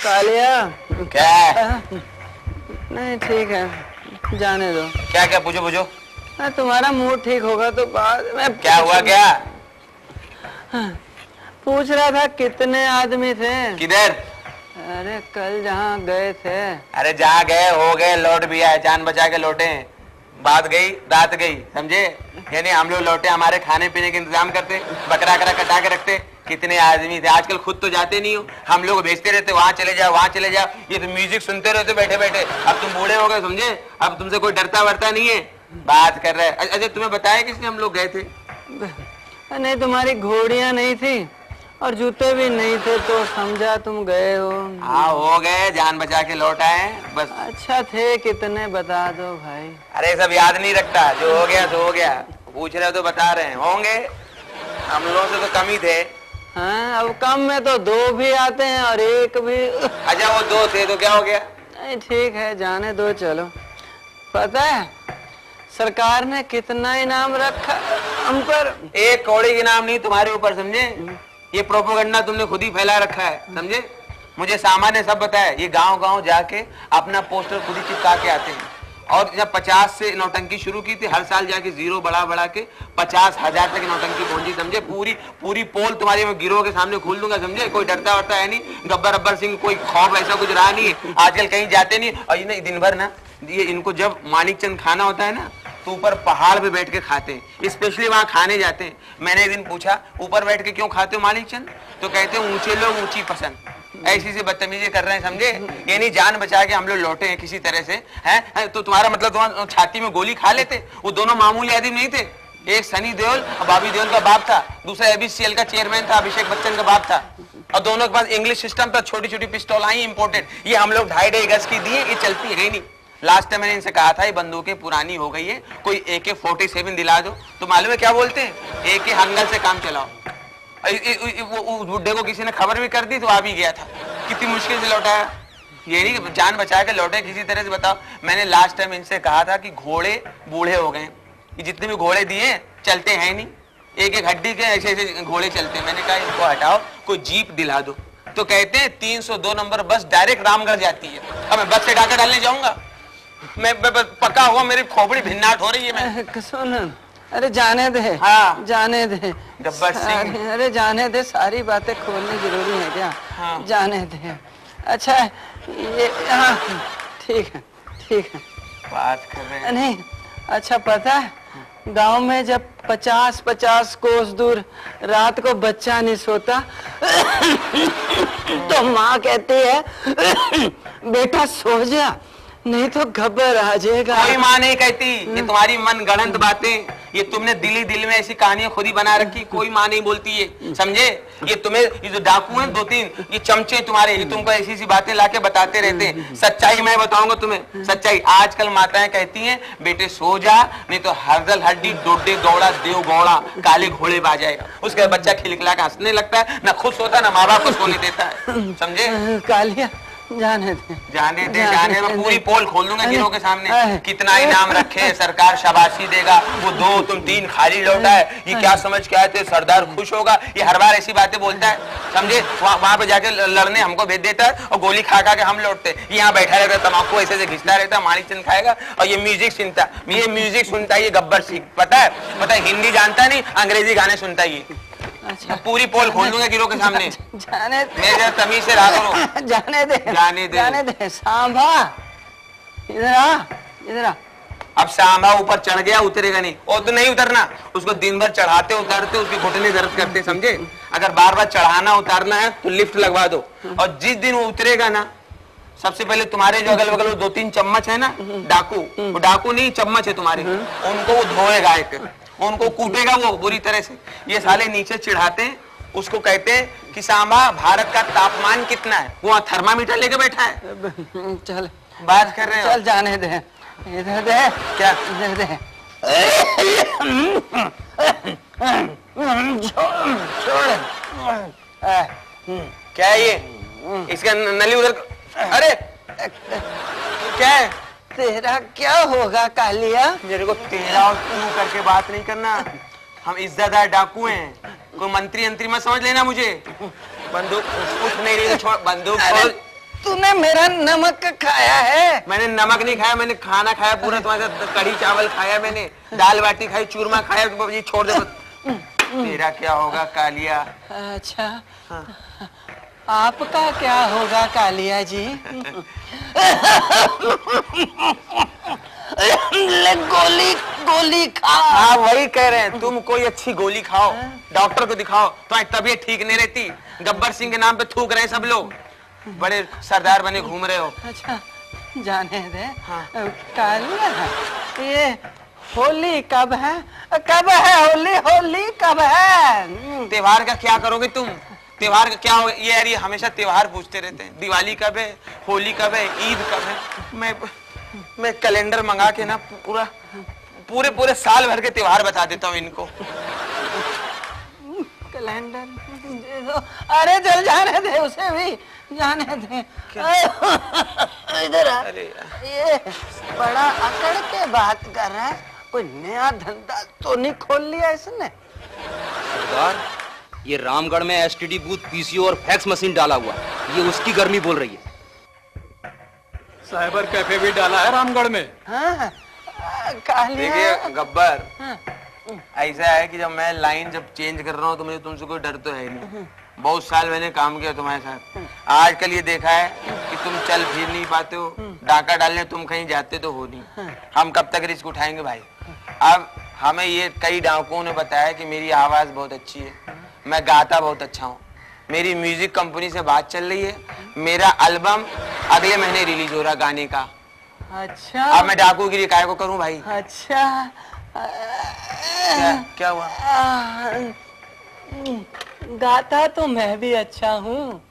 कालिया क्या? नहीं ठीक है, जाने दो। क्या क्या पूछो पूछो। तुम्हारा मूड ठीक होगा तो बाद में। क्या हुआ क्या? पूछ रहा था कितने आदमी थे। किधर? अरे कल जहाँ गए थे। अरे जहाँ गए हो गए, लौट भी आए, जान बचा के लौटे। बात गई रात गई, समझे? यानी हम लोग लौटे, हमारे खाने पीने के इंतजाम करते, बकरा करा कटा के रखते। कितने आदमी थे, आजकल खुद तो जाते नहीं हो, हम लोग भेजते रहते, वहां चले जाओ वहां चले जाओ। ये तो म्यूजिक सुनते रहते बैठे बैठे। अब तुम बूढ़े हो गए, समझे? अब तुमसे कोई डरता वरता नहीं है। बात कर रहे। अच्छा तुम्हें बताया किसने हम लोग गए थे? नहीं, तुम्हारी घोड़ियां नहीं थी और जूते भी नहीं थे तो समझा तुम गए हो। हाँ हो गए, जान बचा के लौट आए बस। अच्छा थे कितने बता दो भाई। अरे सब याद नहीं रखता, जो हो गया तो हो गया। पूछ रहे हो तो बता रहे हैं, होंगे हम लोगों से तो कम ही थे। हाँ अब कम में तो 2 भी आते हैं और 1 भी। अच्छा वो 2 थे तो क्या हो गया? नहीं ठीक है, जाने दो। चलो, पता है सरकार ने कितना इनाम रखा हम पर? 1 कौड़ी के नाम नहीं तुम्हारे ऊपर, समझे? ये प्रोपोगंडा तुमने खुद ही फैला रखा है, समझे? मुझे सामान्य सब बताया, ये गांव गांव जाके अपना पोस्टर खुद ही चिपका के आते हैं। और जब 50 से नौटंकी शुरू की थी, हर साल जाके 0 बढ़ा बढ़ा के 50,000 तक नौटंकी पहुंची, समझे? पूरी पोल तुम्हारी मैं गिरोह के सामने खोल दूंगा, समझे? कोई डरता वरता है नहीं, गब्बर अब्बर सिंह कोई खौफ ऐसा कुछ रहा नहीं है। आजकल कहीं जाते नहीं। और ये दिन भर ना, ये इनको जब मानिक चंद खाना होता है ना तो ऊपर पहाड़ पे बैठ के खाते हैं, स्पेशली वहां खाने जाते हैं। मैंने एक दिन पूछा ऊपर बैठ के क्यों खाते हो मानिक चंद? तो कहते हैं ऊंचे लोग ऊंची पसंद। ऐसी से बदतमीजी कर रहे हैं, समझे? ये नहीं, जान बचा के हम लोग लौटे हैं किसी तरह से, हैं? तो तुम्हारा मतलब तुम्हारा छाती में गोली खा लेते? वो दोनों मामूली आदमी नहीं थे। एक सनी देओल और बॉबी देओल का बाप था, दूसरा एबीसीएल का चेयरमैन था, अभिषेक बच्चन का बाप था। और दोनों के पास इंग्लिश सिस्टम था, छोटी छोटी पिस्तौल आई इंपोर्टेड। ये हम लोग 2.5 गज की दिए, ये चलती है नहीं। लास्ट टाइम मैंने इनसे कहा था ये बंदूकें पुरानी हो गई है, कोई AK-47 दिला दो। तो मालूम है क्या बोलते हैं? AK हंगल से काम चलाओ। वो बुड्ढे को किसी ने खबर भी कर दी तो आ भी गया था। कितनी मुश्किल से लौटाया। ये नहीं जान बचा के लौटे किसी तरह से। बताओ, मैंने लास्ट टाइम इनसे कहा था कि घोड़े बूढ़े हो गए, ये जितने भी घोड़े दिए चलते हैं नहीं, एक हड्डी के ऐसे ऐसे घोड़े चलते हैं। मैंने कहा इनको हटाओ, कोई जीप दिला दो। तो कहते हैं 302 नंबर बस डायरेक्ट रामगढ़ जाती है। अब मैं बस से डाका डालने जाऊंगा? मैं पक्का हुआ, मेरी खोपड़ी भिन्नाट हो रही है। मैं सुन, अरे जाने दे। हाँ जाने दे गब्बर सिंह। अरे जाने दे, सारी बातें खोलनी जरूरी है क्या? हाँ। जाने दे। अच्छा ये, हाँ ठीक है ठीक है, बात कर रहे हैं। नहीं अच्छा पता है गांव में जब 50-50 कोस दूर रात को बच्चा नहीं सोता तो माँ कहती है बेटा सो जा, नहीं तो घबर आ जाएगा। कोई माँ नहीं कहती, ये तुम्हारी मन गढ़ंत बातें, ये तुमने दिल में ऐसी कहानियां खुद ही बना रखी। कोई माँ नहीं बोलती है, समझे? ये तुम्हें, ये जो डाकू हैं 2-3, ये चमचे तुम्हारे, ये तुमको ऐसी ऐसी बातें लाके बताते रहते हैं। सच्चाई मैं बताऊंगा तुम्हें, सच्चाई। आजकल माताएं कहती हैं बेटे सो जा, नहीं तो हरदल हड्डी डोडे गौड़ा देव गौड़ा काले घोड़े बा जाएगा। उसके बाद बच्चा खिलखिला के हंसने लगता है, ना खुद सोता ना माँ बाप को सोने देता है, समझे? कालिया जाने दे, जाने दे, जाने दे। पूरी पोल खोल दूंगा गिरोह के सामने। कितना इनाम रखे, सरकार शाबाशी देगा। वो 2 तुम 3 खाली लौटा है, ये क्या समझ के आए थे? सरदार खुश होगा। ये हर बार ऐसी बातें बोलता है, समझे? वहां पे जाके लड़ने हमको भेज देता है और गोली खा खा के हम लौटते। यहाँ बैठा रहता है, तम्बाकू ऐसे से घिसता रहता है, मानिक चंद खाएगा और ये म्यूजिक सुनता। ये म्यूजिक सुनता है ये गब्बर सिंह, पता है? हिंदी जानता नहीं, अंग्रेजी गाने सुनता है ये। अच्छा पूरी पोल खोल दूंगा गिरोह के सामने। जाने दे, मेरे तमीज से रहा करो। जाने दे, जाने दे, जाने दे। सांभा इधर आ, इधर आ। अब सांभा ऊपर चढ़ गया, उतरेगा नहीं। और तो नहीं उतरना, उसको दिन भर चढ़ाते उतारते उसके घुटने दर्द करते, समझे? अगर बार बार चढ़ाना उतारना है तो लिफ्ट लगवा दो। और जिस दिन वो उतरेगा ना, सबसे पहले तुम्हारे जो अगल बगल 2-3 चम्मच है ना, डाकू, वो डाकू नहीं चम्मच है तुम्हारे, उनको वो धोएगा, एक उनको कूटेगा वो बुरी तरह से। ये साले नीचे चिढ़ाते हैं, उसको कहते हैं कि सांबा भारत का तापमान कितना है? वो थर्मामीटर लेके बैठा है। चल बात कर रहे हैं, चल जाने दे, इधर दे। क्या इधर दे? छोड़। क्या है ये? इसका नली उधर। अरे क्या है? तेरा क्या होगा कालिया? मेरे को तेरा और तू करके बात नहीं करना। हम इज्जतदार डाकू हैं, कोई मंत्री अंतरी मत समझ लेना मुझे। बंदूक उठ नहीं रही, छोड़ बंदूक अरे, छोड़। तूने मेरा नमक खाया है? मैंने नमक नहीं खाया, मैंने खाना खाया पूरा तुम्हारे साथ, कढ़ी चावल खाया मैंने, दाल बाटी खाई, चूरमा खाया, ये छोड़ दे। तेरा क्या होगा कालिया? अच्छा हाँ। आपका क्या होगा कालिया जी? ले गोली गोली खा। हाँ वही कह रहे हैं, तुम कोई अच्छी गोली खाओ, डॉक्टर को दिखाओ, तुम्हारी तबीयत ठीक नहीं रहती। गब्बर सिंह के नाम पे थूक रहे हैं सब लोग, बड़े सरदार बने घूम रहे हो। अच्छा जाने दे। हाँ। कालिया ये होली कब है? कब है होली? होली कब है? त्योहार का क्या करोगे तुम? त्योहार का क्या होगा? ये यार ये हमेशा त्योहार पूछते रहते हैं, दिवाली कब है, होली कब है, ईद कब है। मैं कैलेंडर मंगा के ना पूरा पूरे साल भर के त्योहार बता देता हूँ इनको। कैलेंडर दे दो। अरे चल जाने दे, उसे भी जाने दे। इधर आ। अरे ये बड़ा अकड़ के बात कर रहा है, कोई नया धंधा तो नहीं खोल लिया इसने? सरदार, ये रामगढ़ में एसटीडी बूथ, पीसीओ और फैक्स मशीन डाला हुआ, ये उसकी गर्मी बोल रही है। साइबर कैफे भी डाला है रामगढ़ में। हाँ कालिया। देखिए गब्बर, हाँ। ऐसा है कि जब मैं लाइन जब चेंज कर रहा हूँ तो मुझे तुमसे कोई डर तो है नहीं। बहुत साल मैंने काम किया तुम्हारे साथ, आजकल ये देखा है कि तुम चल फिर नहीं पाते हो, डाका डालने तुम कहीं जाते तो हो नहीं। हम कब तक रिस्क उठाएंगे भाई? अब हमें ये कई डाकुओं ने बताया कि मेरी आवाज बहुत अच्छी है, मैं गाता बहुत अच्छा हूँ, मेरी म्यूजिक कंपनी से बात चल रही है, मेरा एल्बम अगले महीने रिलीज हो रहा गाने का। अच्छा अब मैं डाकू गिरी काय को करूं भाई? अच्छा क्या हुआ? गाता तो मैं भी अच्छा हूँ।